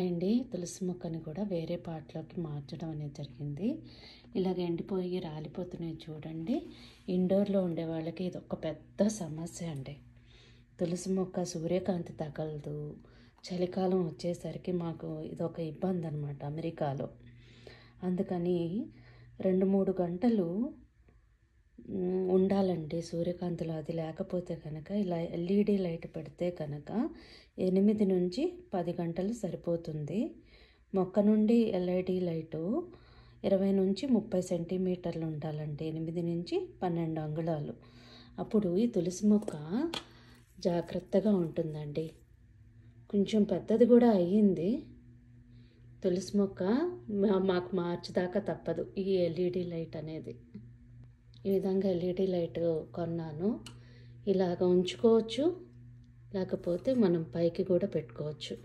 అండి తులసి మొక్కని కూడా వేరే పాట్లోకి మార్చడం అనేది జరిగింది. ఇలాగ ఎండిపోయి రాలిపోతున్నాయి చూడండి. ఇండోర్లో ఉండే వాళ్ళకి ఇది ఒక పెద్ద సమస్య అండి. తులసి మొక్క సూర్యకాంతి తగలదు. చలికాలం వచ్చేసరికి మాకు ఇదొక ఇబ్బంది అనమాట అమెరికాలో. అందుకని 2-3 గంటలు ఉండాలండి సూర్యకాంతిలో. అది లేకపోతే కనుక ఇలా ఎల్ఈడి లైట్ పెడితే కనుక 8 నుంచి 10 గంటలు సరిపోతుంది. మొక్క నుండి ఎల్ఈడి లైటు 20 నుంచి 30 సెంటీమీటర్లు ఉండాలండి. 8 నుంచి 12 అంగుళాలు. అప్పుడు ఈ తులసి మొక్క జాగ్రత్తగా ఉంటుందండి. కొంచెం పెద్దది కూడా అయ్యింది. తులసి మొక్క మాకు మార్చి దాకా తప్పదు ఈ ఎల్ఈడి లైట్ అనేది. ఈ విధంగా ఎల్ఈడి లైట్ కొన్నాను. ఇలాగ ఉంచుకోవచ్చు, లేకపోతే మనం పైకి కూడా పెట్టుకోవచ్చు.